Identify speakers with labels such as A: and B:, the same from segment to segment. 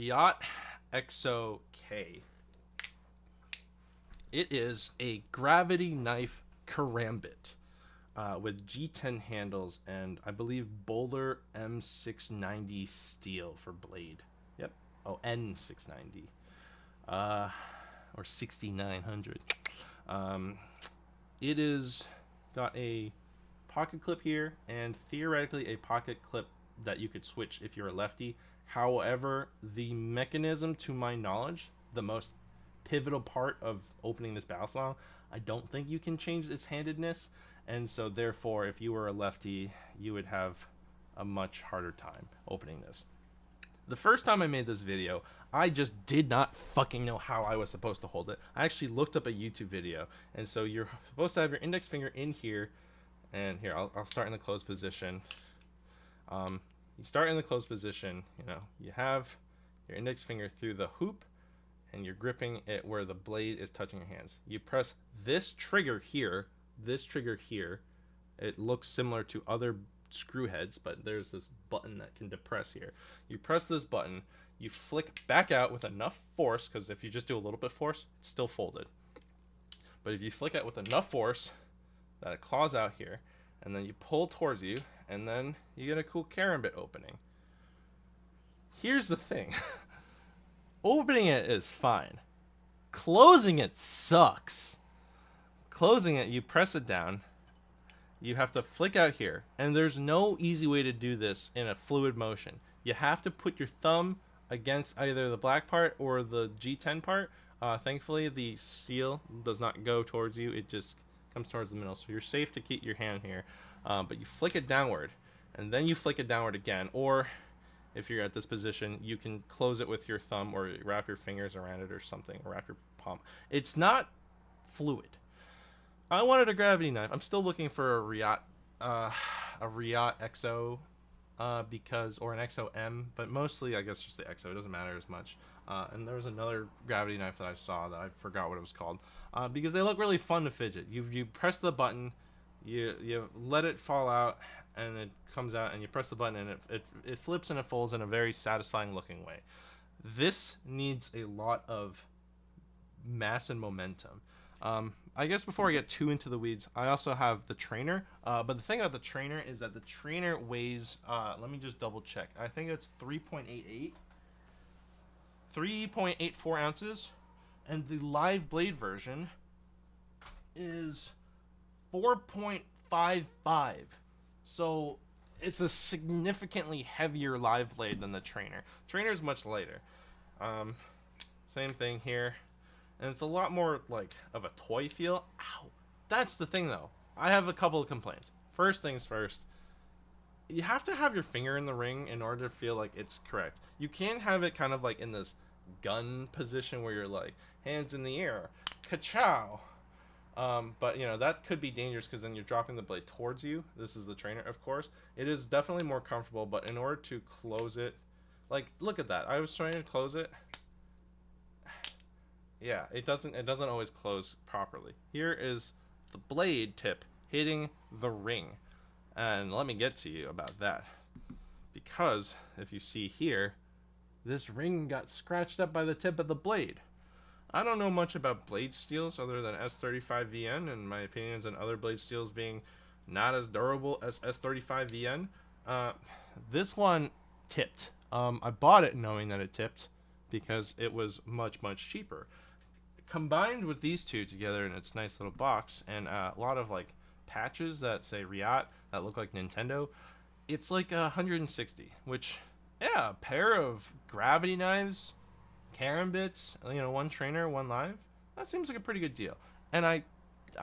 A: Reate Exo K. It is a gravity knife Karambit with G10 handles and I believe Bowler M690 steel for blade. Yep. Oh, N690. Or 6900. It is got a pocket clip here and theoretically a pocket clip that you could switch if you're a lefty. However, the mechanism, to my knowledge, the most pivotal part of opening this Balisong, I don't think you can change its handedness, and so therefore if you were a lefty you would have a much harder time opening this. The first time I made this video, I just did not fucking know how I was supposed to hold it. I actually looked up a YouTube video, and so you're supposed to have your index finger in here, and here I'll start in the closed position. You start in the closed position, you know, you have your index finger through the hoop and you're gripping it where the blade is touching your hands. You press this trigger here, it looks similar to other screw heads, but there's this button that can depress here. You press this button, you flick back out with enough force, because if you just do a little bit of force, it's still folded. But if you flick out with enough force that it claws out here, and then you pull towards you, and then you get a cool Karambit opening. Here's the thing. Opening it is fine. Closing it sucks. Closing it, you press it down. You have to flick out here, and there's no easy way to do this in a fluid motion. You have to put your thumb against either the black part or the G10 part. Thankfully, the seal does not go towards you. It just comes towards the middle, so you're safe to keep your hand here. But you flick it downward, and then you flick it downward again, or if you're at this position, you can close it with your thumb or wrap your fingers around it or something, or wrap your palm. It's not fluid. I wanted a gravity knife. I'm still looking for a Reate Exo, because, or an Exo M, but mostly I guess just the Exo. It doesn't matter as much. And there was another gravity knife that I saw that I forgot what it was called, because they look really fun to fidget. You press the button, you let it fall out, and it comes out, and you press the button, and it flips and it folds in a very satisfying looking way. This needs a lot of mass and momentum. I guess before I get too into the weeds, I also have the trainer. But the thing about the trainer is that the trainer weighs, let me just double check. I think it's 3.84 ounces. And the live blade version is 4.55. So it's a significantly heavier live blade than the trainer. Trainer is much lighter. Same thing here. And it's a lot more like of a toy feel. Ow. That's the thing though. I have a couple of complaints. First things first. You have to have your finger in the ring in order to feel like it's correct. You can't have it kind of like in this gun position where you're like hands in the air, ka-chow. But you know, that could be dangerous because then you're dropping the blade towards you. This is the trainer, of course. It is definitely more comfortable, but in order to close it, like look at that. I was trying to close it. Yeah, it doesn't always close properly. Here is the blade tip hitting the ring. And let me get to you about that. Because if you see here, this ring got scratched up by the tip of the blade. I don't know much about blade steels other than S35VN, and my opinions on other blade steels being not as durable as S35VN. This one tipped. I bought it knowing that it tipped because it was much, much cheaper. Combined with these two together in its nice little box and a lot of like patches that say Reate that look like Nintendo, it's like 160, which, yeah, a pair of gravity knives, Karambits, you know, one trainer, one live, that seems like a pretty good deal. And I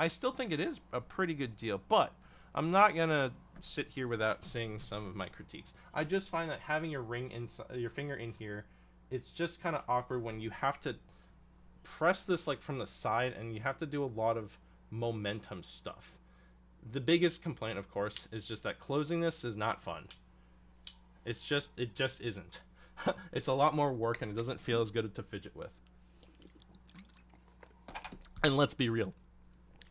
A: still think it is a pretty good deal, but I'm not gonna sit here without saying some of my critiques. I just find that having your ring inside, your finger in here, it's just kind of awkward when you have to press this like from the side and you have to do a lot of momentum stuff. The biggest complaint, of course, is just that closing this is not fun. It just isn't. It's a lot more work and it doesn't feel as good to fidget with. And let's be real.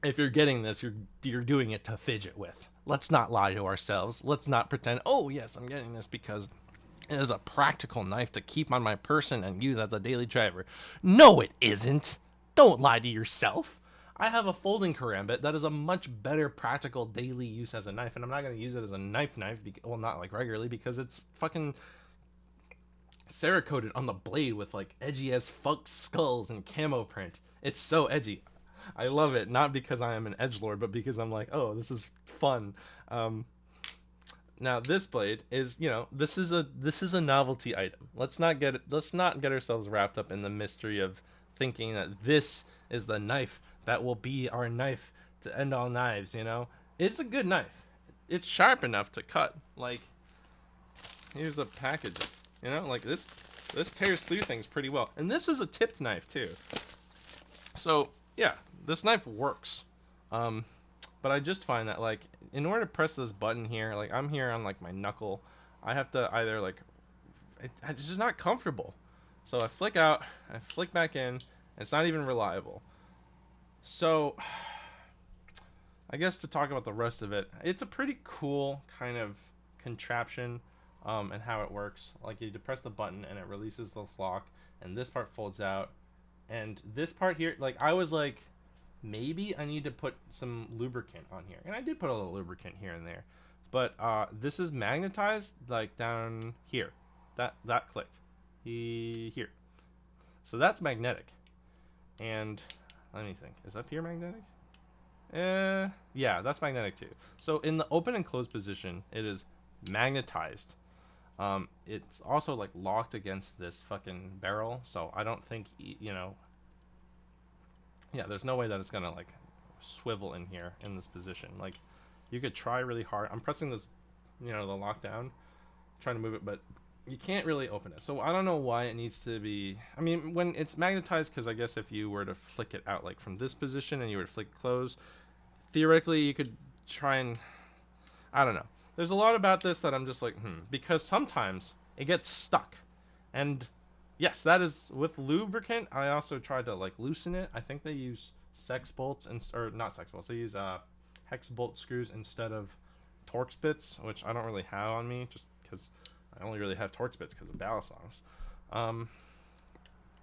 A: If you're getting this, you're doing it to fidget with. Let's not lie to ourselves. Let's not pretend, oh yes, I'm getting this because It is a practical knife to keep on my person and use as a daily driver. No, it isn't. Don't lie to yourself. I have a folding karambit that is a much better practical daily use as a knife, and I'm not going to use it as a knife, well, not like regularly, because it's fucking Cerakoted on the blade with like edgy as fuck skulls and camo print. It's so edgy. I love it, not because I am an edgelord, but because I'm like, oh, this is fun. Now this blade is, this is a novelty item. Let's not get ourselves wrapped up in the mystery of thinking that this is the knife that will be our knife to end all knives. It's a good knife. It's sharp enough to cut. Like, here's a package. Like this tears through things pretty well. And this is a tipped knife too. So yeah, this knife works. But I just find that, like, in order to press this button here, like, I'm here on, like, my knuckle. I have to either, like, it's just not comfortable. So I flick out, I flick back in, it's not even reliable. So, I guess to talk about the rest of it, it's a pretty cool kind of contraption, and how it works. Like, you depress the button, and it releases this lock, and this part folds out. And this part here, like, I was like, maybe I need to put some lubricant on here. And I did put a little lubricant here and there. But this is magnetized, like, down here. That clicked. Here. So that's magnetic. And let me think. Is up here magnetic? Yeah, that's magnetic too. So in the open and closed position, it is magnetized. It's also, like, locked against this fucking barrel. So I don't think, yeah, there's no way that it's gonna, like, swivel in here in this position. Like, you could try really hard. I'm pressing this, the lockdown, trying to move it, but you can't really open it. So I don't know why it needs to be. I mean, when it's magnetized, because I guess if you were to flick it out, like, from this position and you were to flick it close, theoretically you could try and, I don't know. There's a lot about this that I'm just like, because sometimes it gets stuck. And yes, that is with lubricant. I also tried to, like, loosen it. I think they use sex bolts, or not sex bolts. They use hex bolt screws instead of Torx bits, which I don't really have on me, just because I only really have Torx bits because of Balisongs.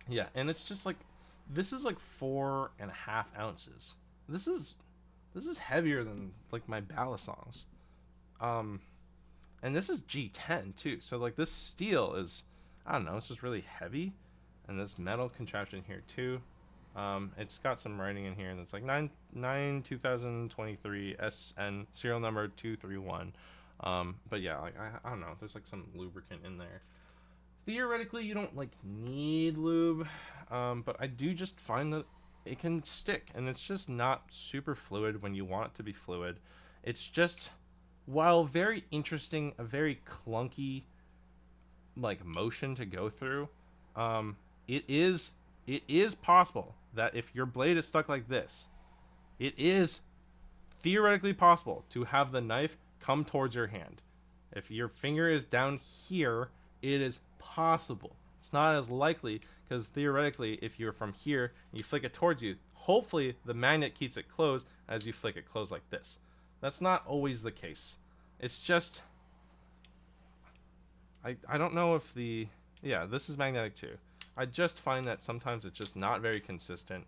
A: Yeah, and it's just like, this is like 4.5 ounces. This is heavier than, like, my Balisongs. And this is G10 too. So, like, this steel is, I don't know, it's just really heavy. And this metal contraption here too. It's got some writing in here, and it's like 9/2023 SN serial number 231. But yeah, like, I don't know, there's like some lubricant in there. Theoretically, you don't, like, need lube, but I do just find that it can stick, and it's just not super fluid when you want it to be fluid. It's just, while very interesting, a very clunky, like, motion to go through, it is possible that if your blade is stuck like this, it is theoretically possible to have the knife come towards your hand. If your finger is down here, it is possible. It's not as likely, because theoretically, if you're from here and you flick it towards you, hopefully the magnet keeps it closed as you flick it closed like this. That's not always the case. It's just, I don't know if this is magnetic too. I just find that sometimes it's just not very consistent.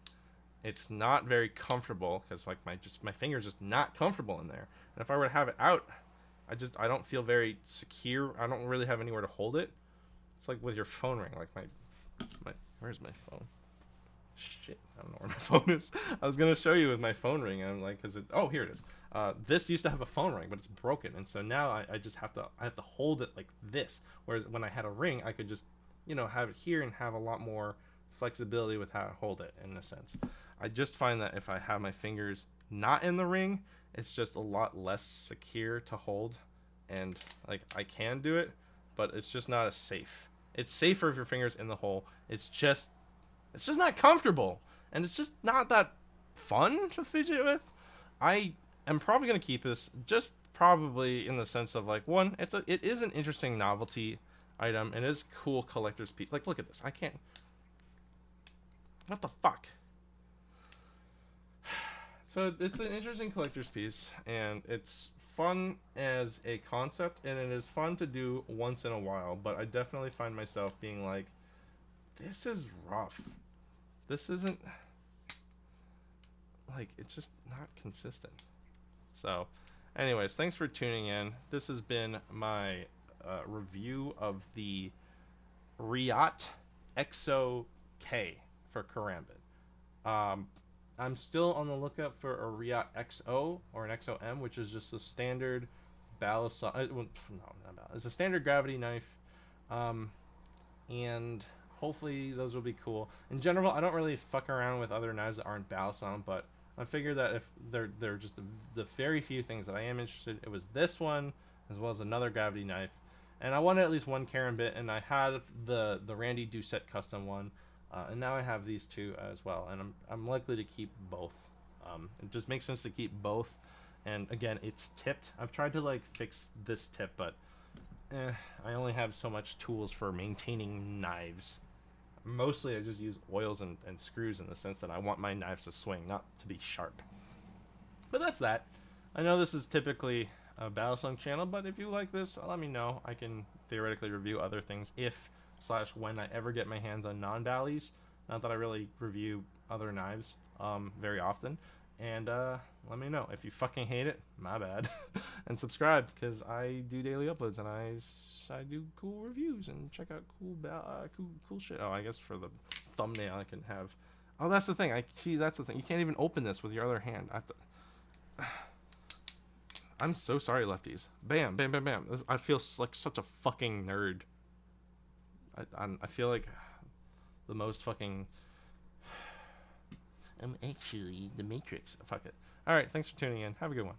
A: It's not very comfortable, because, like, my finger's just not comfortable in there. And if I were to have it out, I don't feel very secure. I don't really have anywhere to hold it. It's like with your phone ring. Like, my where's my phone? Shit, I don't know where my phone is. I was gonna show you with my phone ring, and I'm like, oh, here it is. This used to have a phone ring, but it's broken, and so now I just have to hold it like this. Whereas when I had a ring, I could just, have it here and have a lot more flexibility with how I hold it, in a sense. I just find that if I have my fingers not in the ring, it's just a lot less secure to hold, and, like, I can do it, but it's just not as safe. It's safer if your finger's in the hole. It's just not comfortable, and it's just not that fun to fidget with. I am probably gonna keep this, just probably in the sense of, like, one, it is an interesting novelty item, and it is a cool collector's piece. Like, look at this. I can't. What the fuck? So it's an interesting collector's piece, and it's fun as a concept, and it is fun to do once in a while, but I definitely find myself being like, this is rough. This isn't, like, it's just not consistent. So, anyways, thanks for tuning in. This has been my review of the Reate Exo K for Karambit. I'm still on the lookout for a Reate XO or an XOM, which is just a standard Balisong. Well, no, not Balisong. It's a standard gravity knife, and hopefully those will be cool. In general, I don't really fuck around with other knives that aren't Balisong, but I figured that if they're just the very few things that I am interested, it was this one as well as another gravity knife, and I wanted at least one Karambit, and I had the Randy Doucette custom one. And now I have these two as well, and I'm likely to keep both. It just makes sense to keep both, and again, it's tipped. I've tried to like fix this tip, but I only have so much tools for maintaining knives. Mostly I just use oils and screws in the sense that I want my knives to swing, not to be sharp. But that's that. I know this is typically a Balisong channel, but if you like this, let me know. I can theoretically review other things if / when I ever get my hands on non-Ballies. Not that I really review other knives very often. And let me know. If you fucking hate it, my bad. And subscribe, because I do daily uploads, and I do cool reviews, and check out cool shit. Oh, I guess for the thumbnail I can have... Oh, that's the thing. That's the thing. You can't even open this with your other hand. I have to... I'm so sorry, lefties. Bam, bam, bam, bam. I feel like such a fucking nerd. I feel like the most fucking... I'm actually the Matrix. Fuck it. Alright, thanks for tuning in. Have a good one.